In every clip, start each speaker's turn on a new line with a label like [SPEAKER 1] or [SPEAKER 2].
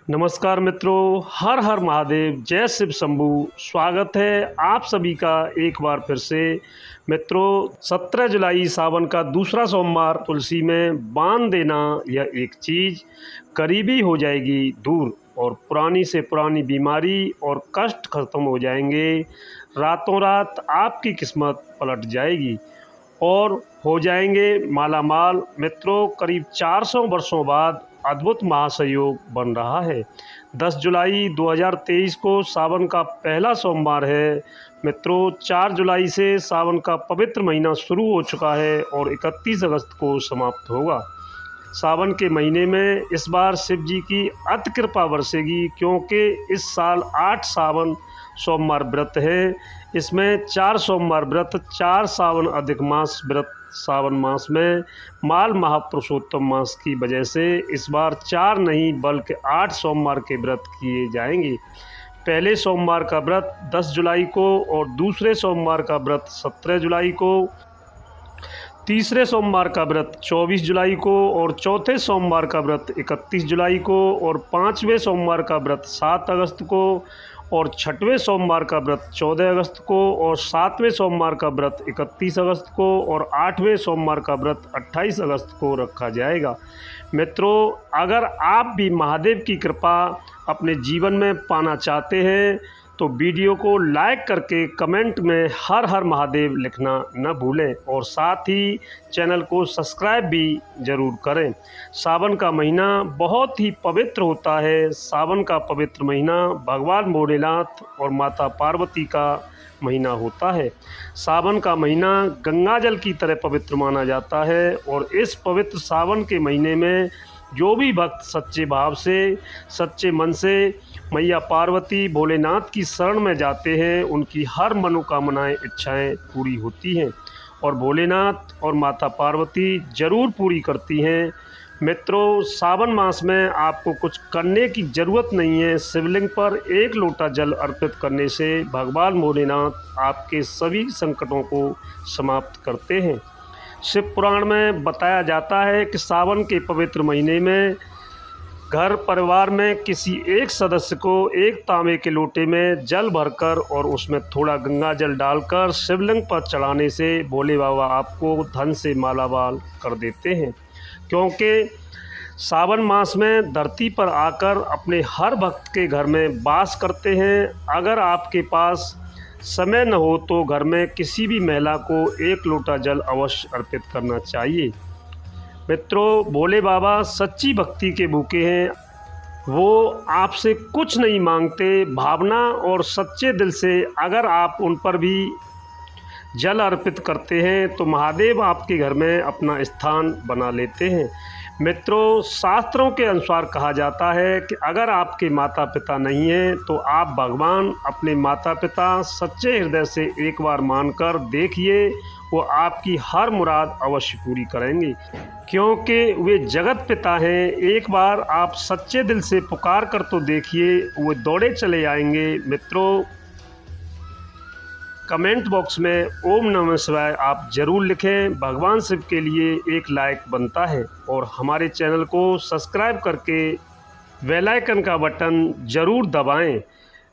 [SPEAKER 1] नमस्कार मित्रों, हर हर महादेव, जय शिव शंभू। स्वागत है आप सभी का एक बार फिर से। मित्रों, 17 जुलाई सावन का दूसरा सोमवार, तुलसी में बांध देना यह एक चीज़ करीबी हो जाएगी दूर, और पुरानी से पुरानी बीमारी और कष्ट खत्म हो जाएंगे। रातों रात आपकी किस्मत पलट जाएगी और हो जाएंगे माला माल। मित्रों, करीब 400 वर्षों बाद अद्भुत महासंयोग बन रहा है। 10 जुलाई 2023 को सावन का पहला सोमवार है। मित्रों, 4 जुलाई से सावन का पवित्र महीना शुरू हो चुका है और 31 अगस्त को समाप्त होगा। सावन के महीने में इस बार शिव जी की अति कृपा बरसेगी, क्योंकि इस साल 8 सावन सोमवार व्रत है। इसमें 4 सोमवार व्रत, 4 सावन अधिक मास व्रत सावन मास में माल महापुरुषोत्तम मास की वजह से इस बार 4 नहीं बल्कि 8 सोमवार के व्रत किए जाएंगे। पहले सोमवार का व्रत 10 जुलाई को और दूसरे सोमवार का व्रत 17 जुलाई को, तीसरे सोमवार का व्रत 24 जुलाई को और चौथे सोमवार का व्रत 31 जुलाई को और 5वें सोमवार का व्रत 7 अगस्त को और 6वें सोमवार का व्रत 14 अगस्त को और 7वें सोमवार का व्रत 31 अगस्त को और 8वें सोमवार का व्रत 28 अगस्त को रखा जाएगा। मित्रों, अगर आप भी महादेव की कृपा अपने जीवन में पाना चाहते हैं तो वीडियो को लाइक करके कमेंट में हर हर महादेव लिखना न भूलें और साथ ही चैनल को सब्सक्राइब भी ज़रूर करें। सावन का महीना बहुत ही पवित्र होता है। सावन का पवित्र महीना भगवान भोलेनाथ और माता पार्वती का महीना होता है। सावन का महीना गंगा जल की तरह पवित्र माना जाता है और इस पवित्र सावन के महीने में जो भी भक्त सच्चे भाव से, सच्चे मन से मैया पार्वती भोलेनाथ की शरण में जाते हैं, उनकी हर मनोकामनाएं, इच्छाएं पूरी होती हैं और भोलेनाथ और माता पार्वती ज़रूर पूरी करती हैं। मित्रों, सावन मास में आपको कुछ करने की ज़रूरत नहीं है। शिवलिंग पर 1 लोटा जल अर्पित करने से भगवान भोलेनाथ आपके सभी संकटों को समाप्त करते हैं। शिव पुराण में बताया जाता है कि सावन के पवित्र महीने में घर परिवार में किसी एक सदस्य को 1 तांबे के लोटे में जल भरकर और उसमें थोड़ा गंगा जल डालकर शिवलिंग पर चढ़ाने से भोले बाबा आपको धन से मालामाल कर देते हैं। क्योंकि सावन मास में धरती पर आकर अपने हर भक्त के घर में वास करते हैं। अगर आपके पास समय न हो तो घर में किसी भी महिला को 1 लोटा जल अवश्य अर्पित करना चाहिए। मित्रों, भोले बाबा सच्ची भक्ति के भूखे हैं। वो आपसे कुछ नहीं मांगते। भावना और सच्चे दिल से अगर आप उन पर भी जल अर्पित करते हैं तो महादेव आपके घर में अपना स्थान बना लेते हैं। मित्रों, शास्त्रों के अनुसार कहा जाता है कि अगर आपके माता पिता नहीं हैं तो आप भगवान अपने माता पिता सच्चे हृदय से एक बार मानकर देखिए, वो आपकी हर मुराद अवश्य पूरी करेंगे, क्योंकि वे जगत पिता हैं। एक बार आप सच्चे दिल से पुकार कर तो देखिए, वो दौड़े चले आएंगे। मित्रों, कमेंट बॉक्स में ओम नमः शिवाय आप ज़रूर लिखें। भगवान शिव के लिए एक लाइक बनता है और हमारे चैनल को सब्सक्राइब करके बेल आइकन का बटन ज़रूर दबाएं।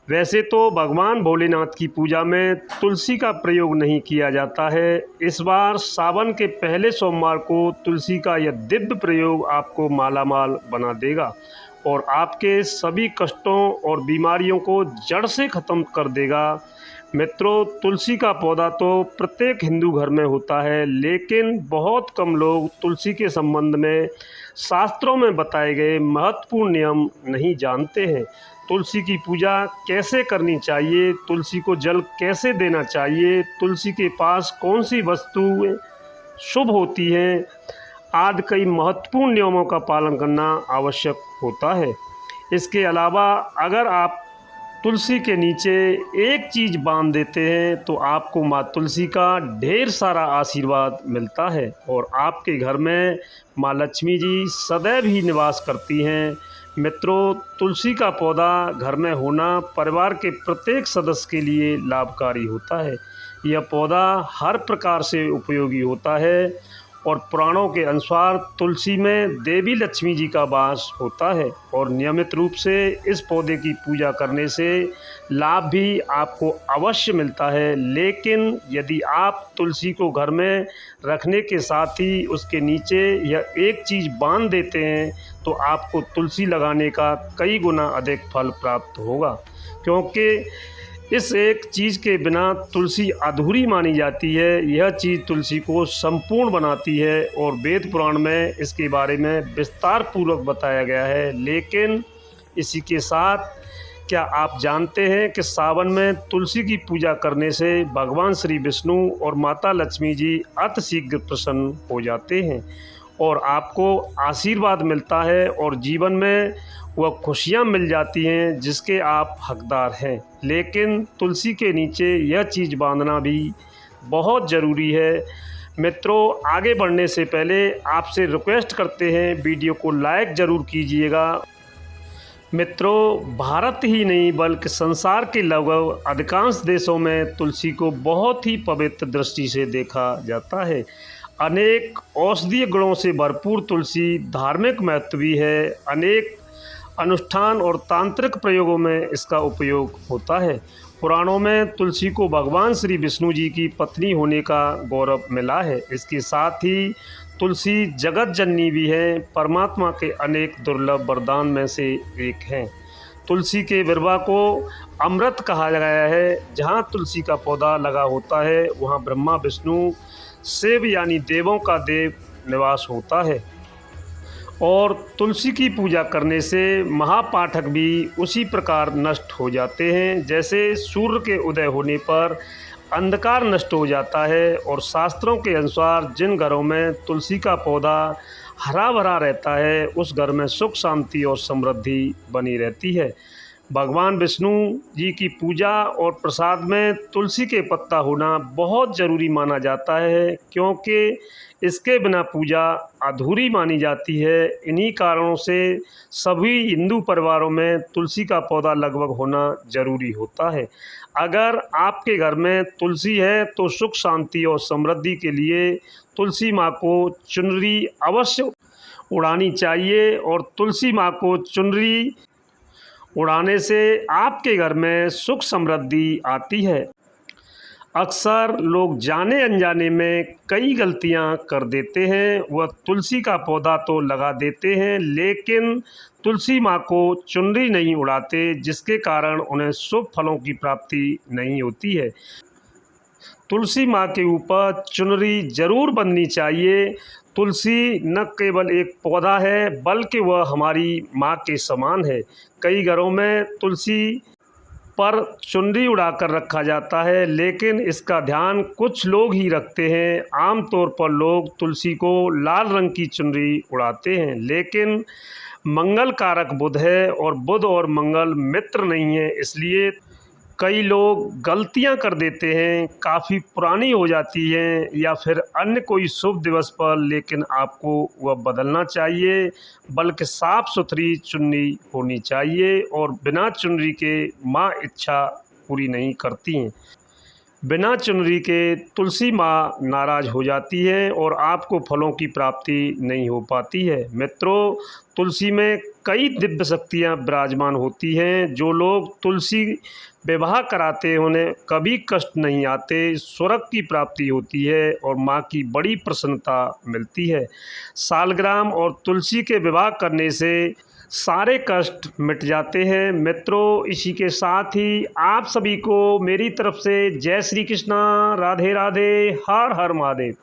[SPEAKER 1] वैसे तो भगवान भोलेनाथ की पूजा में तुलसी का प्रयोग नहीं किया जाता है। इस बार सावन के पहले सोमवार को तुलसी का यह दिव्य प्रयोग आपको मालामाल बना देगा और आपके सभी कष्टों और बीमारियों को जड़ से ख़त्म कर देगा। मित्रों, तुलसी का पौधा तो प्रत्येक हिंदू घर में होता है, लेकिन बहुत कम लोग तुलसी के संबंध में शास्त्रों में बताए गए महत्वपूर्ण नियम नहीं जानते हैं। तुलसी की पूजा कैसे करनी चाहिए, तुलसी को जल कैसे देना चाहिए, तुलसी के पास कौन सी वस्तुएं शुभ होती हैं, आदि कई महत्वपूर्ण नियमों का पालन करना आवश्यक होता है। इसके अलावा अगर आप तुलसी के नीचे एक चीज़ बांध देते हैं तो आपको माँ तुलसी का ढेर सारा आशीर्वाद मिलता है और आपके घर में माँ लक्ष्मी जी सदैव ही निवास करती हैं। मित्रों, तुलसी का पौधा घर में होना परिवार के प्रत्येक सदस्य के लिए लाभकारी होता है। यह पौधा हर प्रकार से उपयोगी होता है और पुराणों के अनुसार तुलसी में देवी लक्ष्मी जी का वास होता है और नियमित रूप से इस पौधे की पूजा करने से लाभ भी आपको अवश्य मिलता है। लेकिन यदि आप तुलसी को घर में रखने के साथ ही उसके नीचे यह एक चीज़ बांध देते हैं तो आपको तुलसी लगाने का कई गुना अधिक फल प्राप्त होगा, क्योंकि इस एक चीज़ के बिना तुलसी अधूरी मानी जाती है। यह चीज़ तुलसी को संपूर्ण बनाती है और वेद पुराण में इसके बारे में विस्तार पूर्वक बताया गया है। लेकिन इसी के साथ क्या आप जानते हैं कि सावन में तुलसी की पूजा करने से भगवान श्री विष्णु और माता लक्ष्मी जी अतिशीघ्र प्रसन्न हो जाते हैं और आपको आशीर्वाद मिलता है और जीवन में वह खुशियाँ मिल जाती हैं जिसके आप हकदार हैं। लेकिन तुलसी के नीचे यह चीज़ बांधना भी बहुत ज़रूरी है। मित्रों, आगे बढ़ने से पहले आपसे रिक्वेस्ट करते हैं वीडियो को लाइक ज़रूर कीजिएगा। मित्रों, भारत ही नहीं बल्कि संसार के लगभग अधिकांश देशों में तुलसी को बहुत ही पवित्र दृष्टि से देखा जाता है। अनेक औषधीय गुणों से भरपूर तुलसी धार्मिक महत्व भी है। अनेक अनुष्ठान और तांत्रिक प्रयोगों में इसका उपयोग होता है। पुराणों में तुलसी को भगवान श्री विष्णु जी की पत्नी होने का गौरव मिला है। इसके साथ ही तुलसी जगत जननी भी है, परमात्मा के अनेक दुर्लभ वरदान में से एक हैं। तुलसी के विरवा को अमृत कहा गया है। जहाँ तुलसी का पौधा लगा होता है वहाँ ब्रह्मा विष्णु शिव यानी देवों का देव निवास होता है और तुलसी की पूजा करने से महापाठक भी उसी प्रकार नष्ट हो जाते हैं जैसे सूर्य के उदय होने पर अंधकार नष्ट हो जाता है। और शास्त्रों के अनुसार जिन घरों में तुलसी का पौधा हरा भरा रहता है उस घर में सुख शांति और समृद्धि बनी रहती है। भगवान विष्णु जी की पूजा और प्रसाद में तुलसी के पत्ता होना बहुत ज़रूरी माना जाता है, क्योंकि इसके बिना पूजा अधूरी मानी जाती है। इन्हीं कारणों से सभी हिंदू परिवारों में तुलसी का पौधा लगभग होना ज़रूरी होता है। अगर आपके घर में तुलसी है तो सुख शांति और समृद्धि के लिए तुलसी माँ को चुनरी अवश्य उड़ानी चाहिए और तुलसी माँ को चुनरी उड़ाने से आपके घर में सुख समृद्धि आती है। अक्सर लोग जाने अनजाने में कई गलतियां कर देते हैं। वह तुलसी का पौधा तो लगा देते हैं लेकिन तुलसी माँ को चुनरी नहीं उड़ाते, जिसके कारण उन्हें शुभ फलों की प्राप्ति नहीं होती है। तुलसी माँ के ऊपर चुनरी जरूर बननी चाहिए। तुलसी न केवल एक पौधा है बल्कि वह हमारी माँ के समान है। कई घरों में तुलसी पर चुनरी उड़ाकर रखा जाता है लेकिन इसका ध्यान कुछ लोग ही रखते हैं। आमतौर पर लोग तुलसी को लाल रंग की चुनरी उड़ाते हैं, लेकिन मंगल कारक बुध है और बुध और मंगल मित्र नहीं है, इसलिए कई लोग गलतियां कर देते हैं, काफ़ी पुरानी हो जाती हैं या फिर अन्य कोई शुभ दिवस पर, लेकिन आपको वह बदलना चाहिए। बल्कि साफ़ सुथरी चुन्नी होनी चाहिए और बिना चुनरी के माँ इच्छा पूरी नहीं करती हैं। बिना चुनरी के तुलसी माँ नाराज़ हो जाती है और आपको फलों की प्राप्ति नहीं हो पाती है। मित्रों, तुलसी में कई दिव्य शक्तियाँ विराजमान होती हैं। जो लोग तुलसी विवाह कराते हैं उन्हें कभी कष्ट नहीं आते, स्वर्ग की प्राप्ति होती है और माँ की बड़ी प्रसन्नता मिलती है। सालग्राम और तुलसी के विवाह करने से सारे कष्ट मिट जाते हैं। मित्रों, इसी के साथ ही आप सभी को मेरी तरफ से जय श्री कृष्णा, राधे राधे, हर हर महादेव।